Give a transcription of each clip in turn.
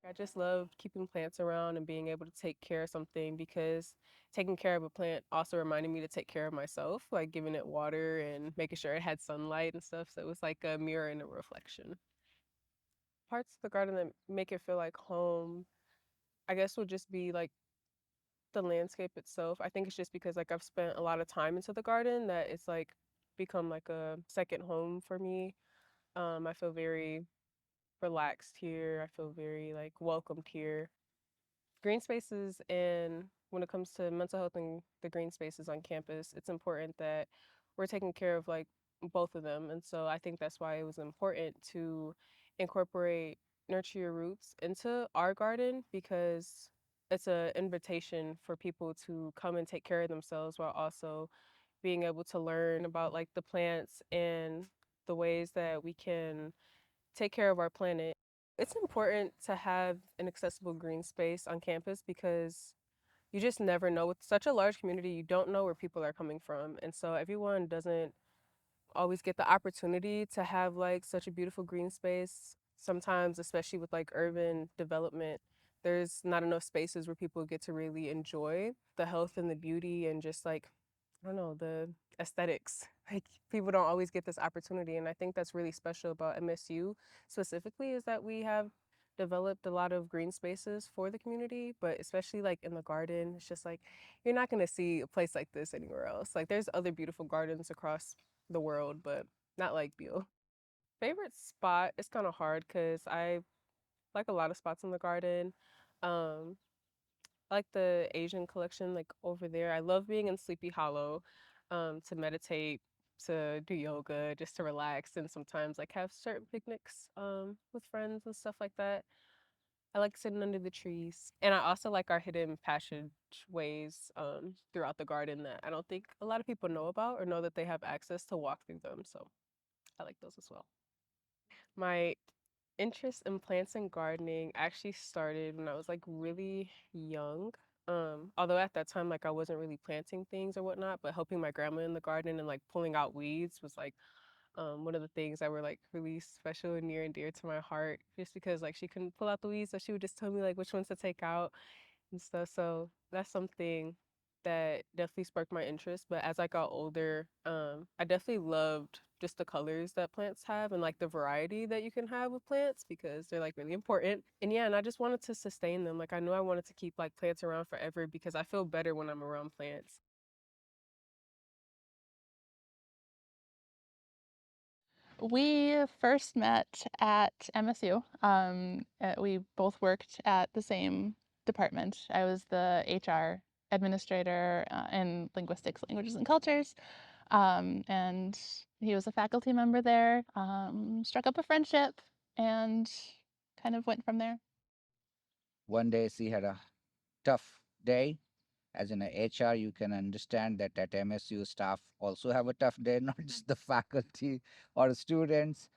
I just love keeping plants around and being able to take care of something because taking care of a plant also reminded me to take care of myself, like giving it water and making sure it had sunlight and stuff. So it was like a mirror and a reflection. Parts of the garden that make it feel like home, I guess, would just be like the landscape itself. I think it's just because like I've spent a lot of time into the garden that it's like become like a second home for me. I feel very relaxed here. I feel very like welcomed here. Green spaces, and when it comes to mental health and the green spaces on campus, it's important that we're taking care of like both of them. And so I think that's why it was important to incorporate nurture your roots into our garden because it's an invitation for people to come and take care of themselves while also being able to learn about like the plants and the ways that we can take care of our planet. It's important to have an accessible green space on campus because you just never know. With such a large community, you don't know where people are coming from. And so everyone doesn't always get the opportunity to have like such a beautiful green space. Sometimes, especially with like urban development, there's not enough spaces where people get to really enjoy the health and the beauty and just like, I don't know, the aesthetics. Like people don't always get this opportunity. And I think that's really special about MSU specifically is that we have developed a lot of green spaces for the community, but especially like in the garden, it's just like you're not gonna see a place like this anywhere else. Like there's other beautiful gardens across the world, but not like Beal. Favorite spot is kind of hard because I like a lot of spots in the garden. Um, I like the Asian collection, like over there. I love being in Sleepy Hollow, to meditate, to do yoga, just to relax, and sometimes like have certain picnics, with friends and stuff like that. I like sitting under the trees, and I also like our hidden passageways, throughout the garden that I don't think a lot of people know about or know that they have access to walk through them. So I like those as well. My interest in plants and gardening actually started when I was like really young. Although at that time, like I wasn't really planting things or whatnot, but helping my grandma in the garden and like pulling out weeds was like one of the things that were like really special and near and dear to my heart. Just because like she couldn't pull out the weeds, so she would just tell me like which ones to take out and stuff. So that's something that definitely sparked my interest. But as I got older, I definitely loved just the colors that plants have and like the variety that you can have with plants because they're like really important. And yeah, and I just wanted to sustain them. Like I knew I wanted to keep like plants around forever because I feel better when I'm around plants. We first met at MSU. We both worked at the same department. I was the HR administrator in linguistics, languages, and cultures. And he was a faculty member there. Struck up a friendship and kind of went from there. One day she had a tough day. As in a HR, you can understand that at MSU staff also have a tough day, not just the faculty or students.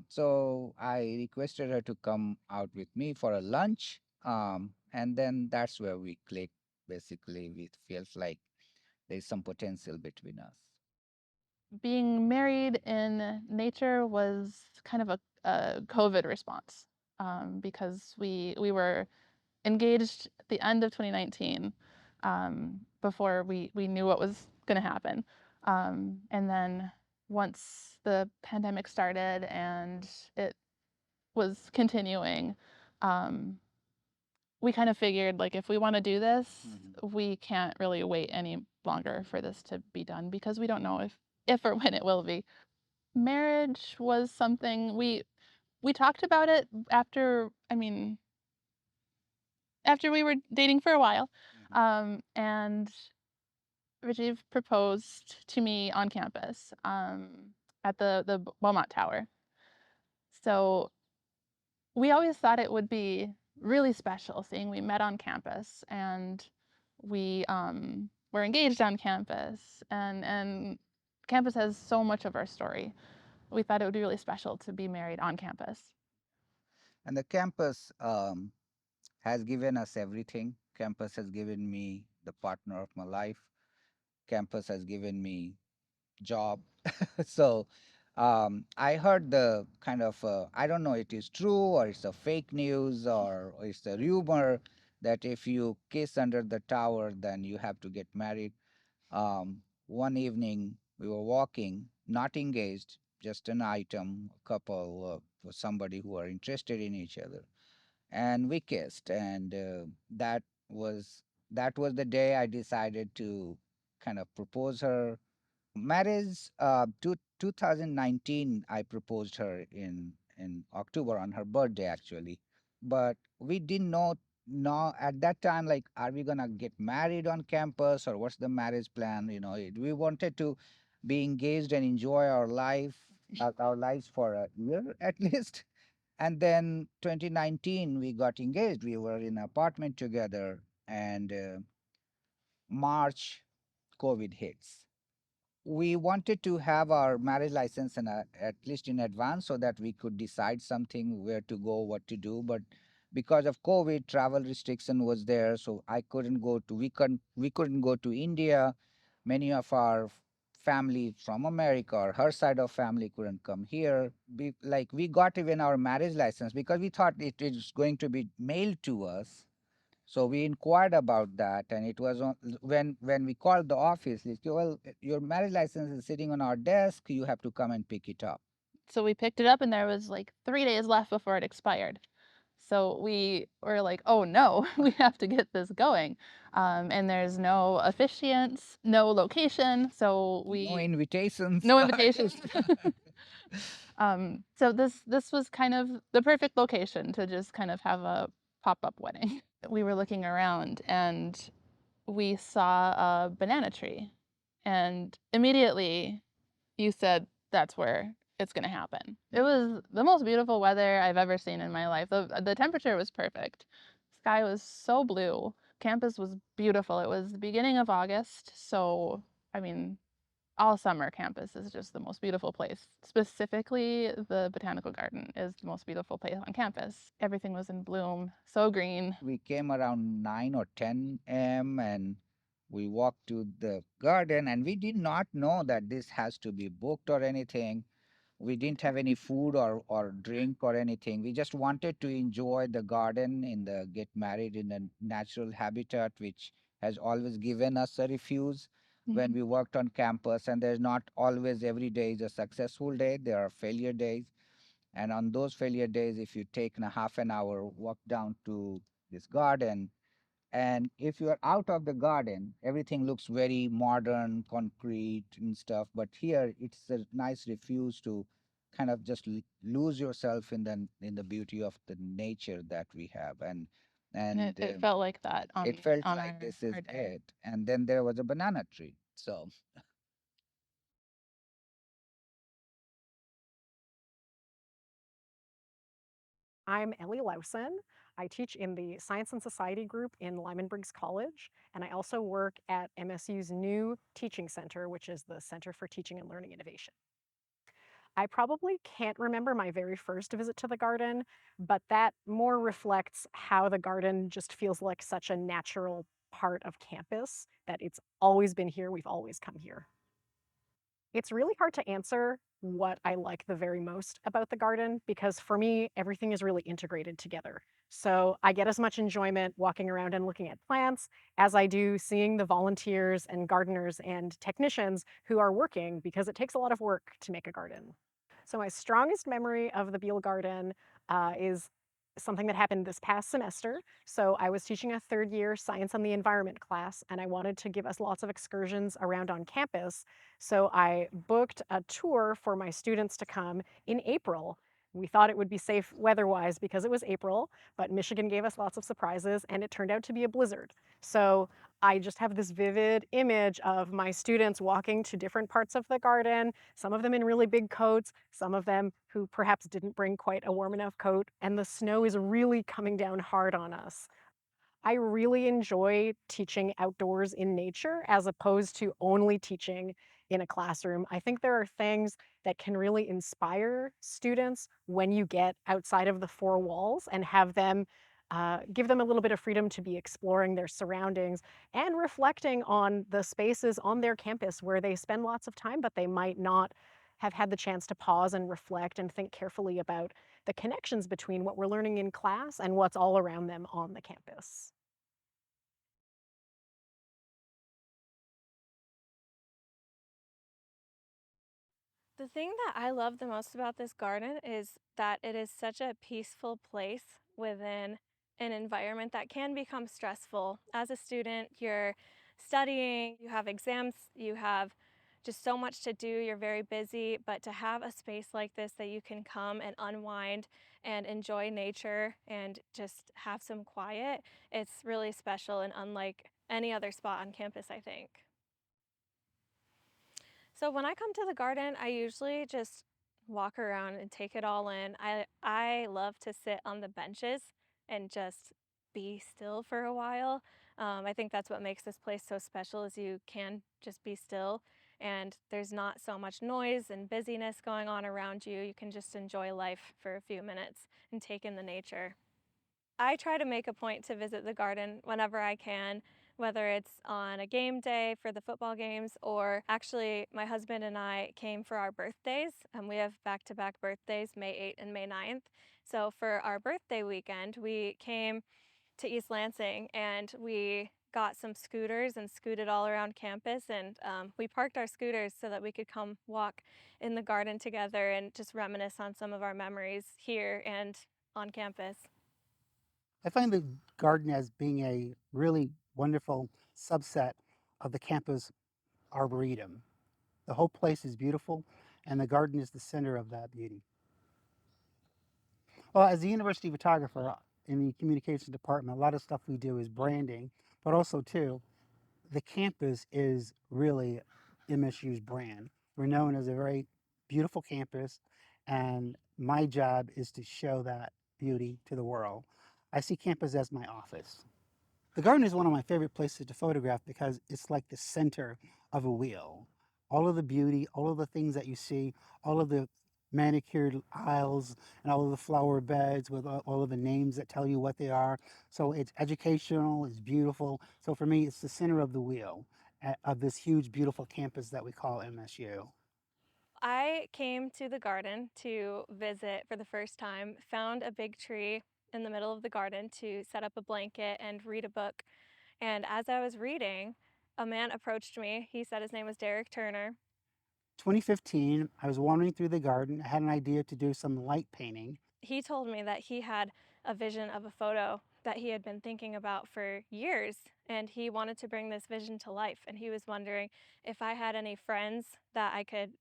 So I requested her to come out with me for a lunch. And then that's where we click. Basically, it feels like there's some potential between us. Being married in nature was kind of a COVID response because we were engaged at the end of 2019 before we knew what was going to happen. And then once the pandemic started and it was continuing, um, we kind of figured like if we want to do this, Mhm. we can't really wait any longer for this to be done because we don't know if or when it will be. Marriage was something we talked about it after, I mean, after we were dating for a while. Mhm. And Rajiv proposed to me on campus at the Beaumont Tower. So we always thought it would be really special seeing we met on campus and we were engaged on campus and campus has so much of our story. We thought it would be really special to be married on campus. And the campus has given us everything. Campus has given me the partner of my life. Campus has given me job. So I heard the kind of, I don't know, it is true or it's a fake news or it's a rumor that if you kiss under the tower, then you have to get married. One evening, we were walking, not engaged, just an item, a couple, for somebody who are interested in each other, and we kissed, and was that was the day I decided to kind of propose her. Marriage, 2019, I proposed her in October on her birthday actually, but we didn't know at that time, like, are we gonna get married on campus or what's the marriage plan? We wanted to be engaged and enjoy our lives for a year at least. And then 2019 we got engaged. We were in an apartment together, and March COVID hits. We wanted to have our marriage license at least in advance so that we could decide something, where to go, what to do. But because of COVID, travel restriction was there, so I couldn't go to we couldn't go to India. Many of our family from America or her side of family couldn't come here. We got even our marriage license because we thought it is going to be mailed to us, so we inquired about that, and it was when we called the office. They said, well, your marriage license is sitting on our desk. You have to come and pick it up. So we picked it up and there was like 3 days left before it expired. So we were like, oh no, we have to get this going. And there's no officiants, no location. So No we, invitations. no invitations. So this was kind of the perfect location to just kind of have a pop-up wedding. We were looking around and we saw a banana tree. And immediately you said that's where it's going to happen. It was the most beautiful weather I've ever seen in my life. The temperature was perfect. Sky was so blue. Campus was beautiful. It was the beginning of August, so I mean, all summer campus is just the most beautiful place. Specifically, the botanical garden is the most beautiful place on campus. Everything was in bloom, so green. We came around 9 or 10 a.m. and we walked to the garden, and we did not know that this has to be booked or anything. We didn't have any food or drink or anything. We just wanted to enjoy the garden, get married in a natural habitat, which has always given us a refuge when Mhm. we worked on campus. And there's not always every day is a successful day. There are failure days. And on those failure days, if you take a half an hour walk down to this garden, and if you are out of the garden, everything looks very modern, concrete and stuff. But here, it's a nice refuge to kind of just lose yourself in the beauty of the nature that we have. And And and it felt like that it felt on like this is our day. it. And then there was a banana tree. So I'm Ellie Lawson. I teach in the Science and Society group in Lyman Briggs College, and I also work at MSU's new teaching center, which is the Center for Teaching and Learning Innovation. I probably can't remember my very first visit to the garden, but that more reflects how the garden just feels like such a natural part of campus, that it's always been here, we've always come here. It's really hard to answer what I like the very most about the garden because for me, everything is really integrated together. So I get as much enjoyment walking around and looking at plants as I do seeing the volunteers and gardeners and technicians who are working because it takes a lot of work to make a garden. So my strongest memory of the Beal Garden is something that happened this past semester. So I was teaching a third year science and the environment class, and I wanted to give us lots of excursions around on campus. So I booked a tour for my students to come in April. We thought it would be safe weather-wise because it was April, but Michigan gave us lots of surprises and it turned out to be a blizzard. So I just have this vivid image of my students walking to different parts of the garden, some of them in really big coats, some of them who perhaps didn't bring quite a warm enough coat, and the snow is really coming down hard on us. I really enjoy teaching outdoors in nature as opposed to only teaching in a classroom. I think there are things that can really inspire students when you get outside of the four walls and have them give them a little bit of freedom to be exploring their surroundings and reflecting on the spaces on their campus where they spend lots of time, but they might not have had the chance to pause and reflect and think carefully about the connections between what we're learning in class and what's all around them on the campus. The thing that I love the most about this garden is that it is such a peaceful place within an environment that can become stressful. As a student, you're studying, you have exams, you have just so much to do, you're very busy, but to have a space like this that you can come and unwind and enjoy nature and just have some quiet, it's really special and unlike any other spot on campus, I think. So when I come to the garden, I usually just walk around and take it all in. I love to sit on the benches and just be still for a while. I think that's what makes this place so special is you can just be still and there's not so much noise and busyness going on around you. You can just enjoy life for a few minutes and take in the nature. I try to make a point to visit the garden whenever I can, whether it's on a game day for the football games or actually my husband and I came for our birthdays. We have back-to-back birthdays, May 8th and May 9th. So for our birthday weekend, we came to East Lansing and we got some scooters and scooted all around campus and we parked our scooters so that we could come walk in the garden together and just reminisce on some of our memories here and on campus. I find the garden as being a really wonderful subset of the campus arboretum. The whole place is beautiful, and the garden is the center of that beauty. Well, as a university photographer in the communications department, a lot of stuff we do is branding, but also too, the campus is really MSU's brand. We're known as a very beautiful campus, and my job is to show that beauty to the world. I see campus as my office. The garden is one of my favorite places to photograph because it's like the center of a wheel. All of the beauty, all of the things that you see, all of the manicured aisles and all of the flower beds with all of the names that tell you what they are. So it's educational, it's beautiful. So for me, it's the center of the wheel of this huge, beautiful campus that we call MSU. I came to the garden to visit for the first time, found a big tree in the middle of the garden to set up a blanket and read a book. And as I was reading, a man approached me. He said his name was Derek Turner. 2015, I was wandering through the garden. I had an idea to do some light painting. He told me that he had a vision of a photo that he had been thinking about for years, and he wanted to bring this vision to life. And he was wondering if I had any friends that I could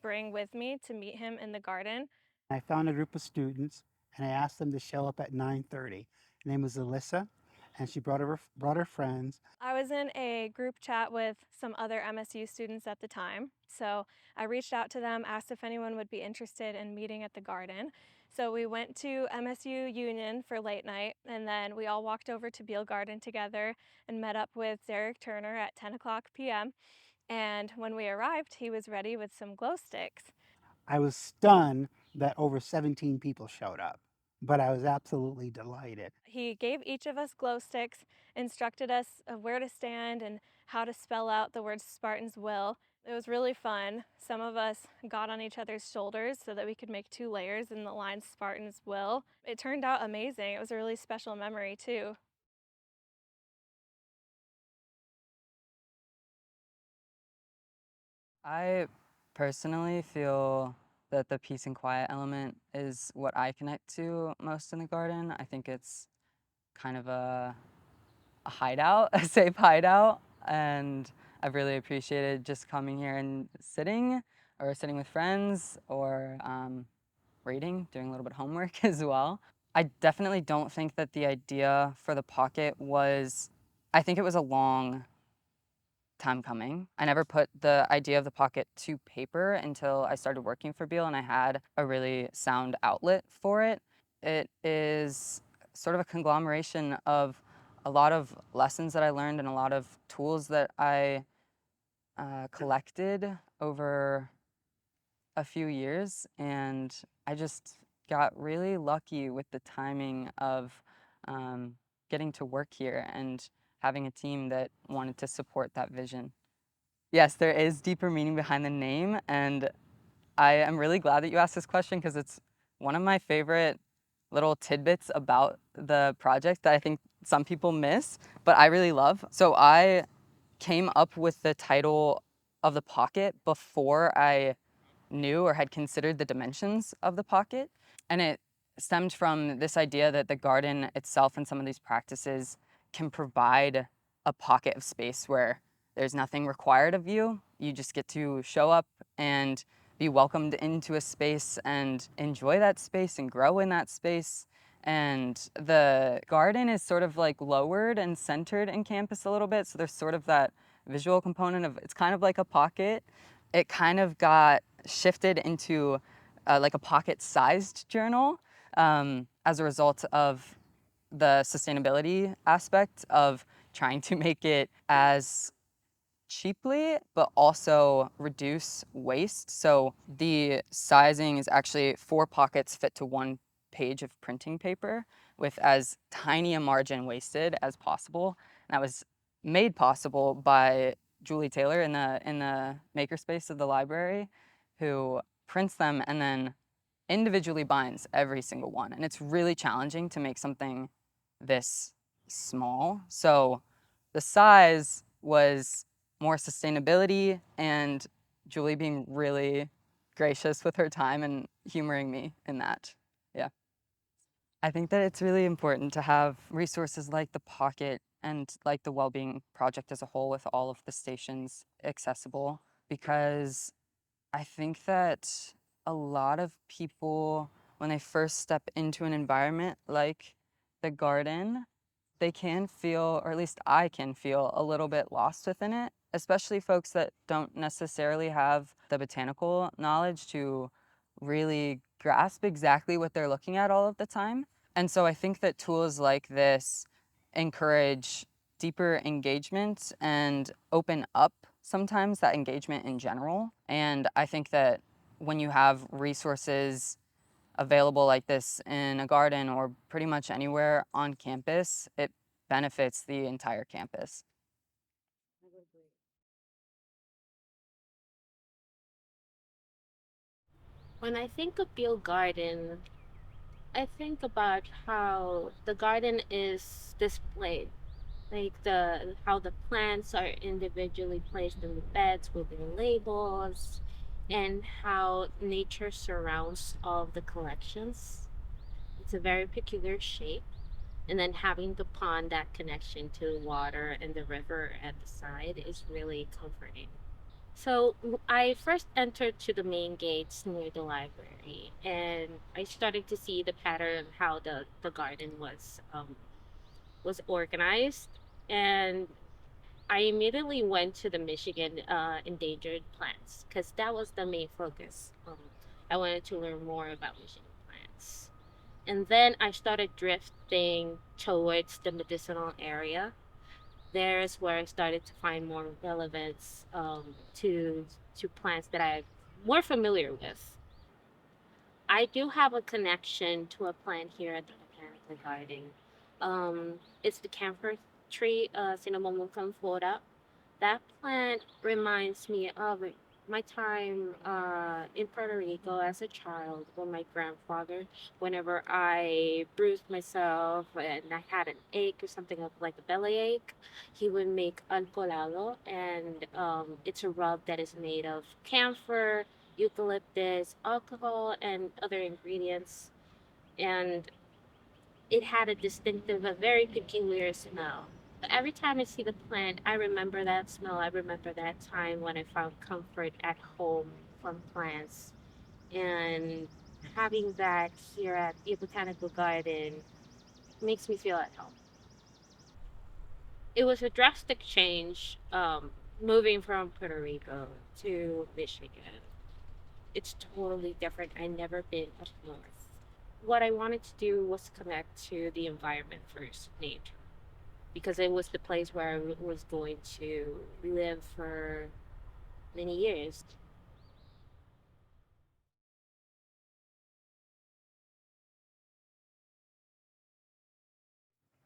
bring with me to meet him in the garden. I found a group of students and I asked them to show up at 9:30. Her name was Alyssa, and she brought her friends. I was in a group chat with some other MSU students at the time, so I reached out to them, asked if anyone would be interested in meeting at the garden. So we went to MSU Union for late night, and then we all walked over to Beal Garden together and met up with Derek Turner at 10 o'clock p.m. And when we arrived, he was ready with some glow sticks. I was stunned that over 17 people showed up, but I was absolutely delighted. He gave each of us glow sticks, instructed us of where to stand and how to spell out the words Spartan's Will. It was really fun. Some of us got on each other's shoulders so that we could make 2 layers in the line Spartan's Will. It turned out amazing. It was a really special memory too. I personally feel that the peace and quiet element is what I connect to most in the garden. I think it's kind of a hideout, a safe hideout, and I've really appreciated just coming here and sitting with friends, or reading, doing a little bit of homework as well. I definitely don't think that the idea for the pocket was, I think it was a long time coming. I never put the idea of the pocket to paper until I started working for Beal and I had a really sound outlet for it. It is sort of a conglomeration of a lot of lessons that I learned and a lot of tools that I collected over a few years, and I just got really lucky with the timing of getting to work here and having a team that wanted to support that vision. Yes, there is deeper meaning behind the name, and I am really glad that you asked this question because it's one of my favorite little tidbits about the project that I think some people miss, but I really love. So I came up with the title of the pocket before I knew or had considered the dimensions of the pocket. And it stemmed from this idea that the garden itself and some of these practices can provide a pocket of space where there's nothing required of you. You just get to show up and be welcomed into a space and enjoy that space and grow in that space. And the garden is sort of like lowered and centered in campus a little bit. So there's sort of that visual component of it's kind of like a pocket. It kind of got shifted into like a pocket-sized journal as a result of the sustainability aspect of trying to make it as cheaply, but also reduce waste. So the sizing is actually 4 pockets fit to 1 page of printing paper with as tiny a margin wasted as possible. And that was made possible by Julie Taylor in the makerspace of the library, who prints them and then individually binds every single one. And it's really challenging to make something this small. So the size was more sustainability and Julie being really gracious with her time and humoring me in that. Yeah. I think that it's really important to have resources like the Pocket and like the Wellbeing Project as a whole with all of the stations accessible, because I think that a lot of people, when they first step into an environment like the garden, they can feel, or at least I can feel, a little bit lost within it, especially folks that don't necessarily have the botanical knowledge to really grasp exactly what they're looking at all of the time. And so I think that tools like this encourage deeper engagement and open up sometimes that engagement in general. And I think that when you have resources available like this in a garden or pretty much anywhere on campus, it benefits the entire campus. When I think of Beal Garden, I think about how the garden is displayed, like the how the plants are individually placed in the beds with their labels, and how nature surrounds all of the collections. It's a very peculiar shape. And then having the pond, that connection to the water and the river at the side is really comforting. So I first entered to the main gates near the library, and I started to see the pattern of how the garden was organized, and I immediately went to the Michigan endangered plants because that was the main focus. I wanted to learn more about Michigan plants, and then I started drifting towards the medicinal area. There's where I started to find more relevance to plants that I'm more familiar with. I do have a connection to a plant here at the Botanical Garden. It's the camphor tree, Cinnamomum camphora. That plant reminds me of my time in Puerto Rico as a child with my grandfather. Whenever I bruised myself and I had an ache or something like a belly ache, he would make alcolado, and it's a rub that is made of camphor, eucalyptus, alcohol, and other ingredients. And it had a distinctive, a very peculiar smell. But every time I see the plant, I remember that smell. I remember that time when I found comfort at home from plants. And having that here at the Botanical Garden makes me feel at home. It was a drastic change moving from Puerto Rico to Michigan. It's totally different. I never been up north. What I wanted to do was connect to the environment first, nature, because it was the place where I was going to live for many years.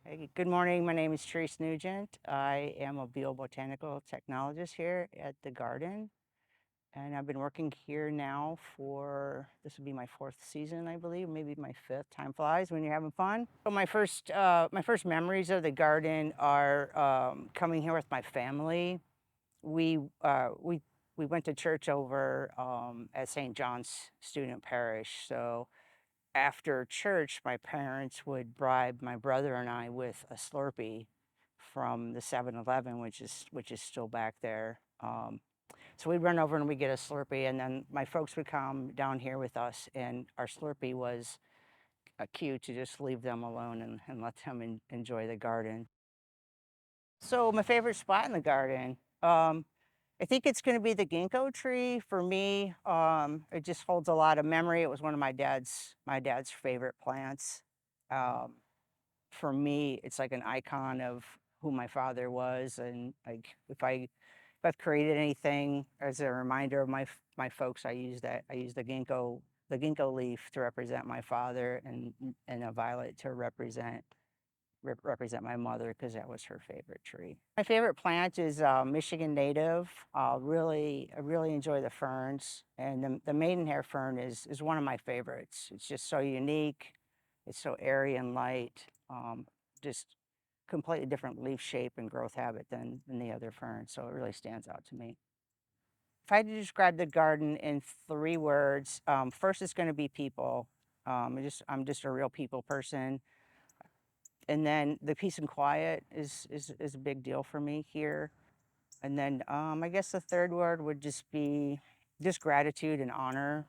Hey, good morning. My name is Trace Nugent. I am a Beal Botanical Technologist here at the Garden. and I've been working here now for, this will be my 4th season, I believe, maybe my 5th. Time flies when you're having fun. So my first memories of the garden are coming here with my family. We uh, we we went to church over at St. John's Student Parish. So after church, my parents would bribe my brother and I with a Slurpee from the 7-Eleven, which is still back there. So we'd run over and we'd get a Slurpee, and then my folks would come down here with us, and our Slurpee was a cue to just leave them alone and let them enjoy the garden. So my favorite spot in the garden, I think it's going to be the ginkgo tree for me. It just holds a lot of memory. It was one of my dad's favorite plants. Um, for me, it's like an icon of who my father was, and like if I've created anything as a reminder of my folks, I use that. I use the ginkgo leaf to represent my father, and a violet to represent my mother because that was her favorite tree. My favorite plant is Michigan native. I really enjoy the ferns, and the maidenhair fern is one of my favorites. It's just so unique. It's so airy and light. Just completely different leaf shape and growth habit than the other ferns, so it really stands out to me. If I had to describe the garden in 3 words, first it's going to be people. I'm just a real people person. And then the peace and quiet is a big deal for me here. And then I guess the third word would just be just gratitude and honor,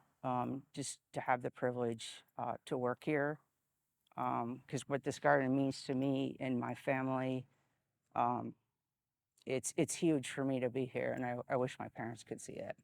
just to have the privilege to work here. Because what this garden means to me and my family, um, it's huge for me to be here, and I wish my parents could see it.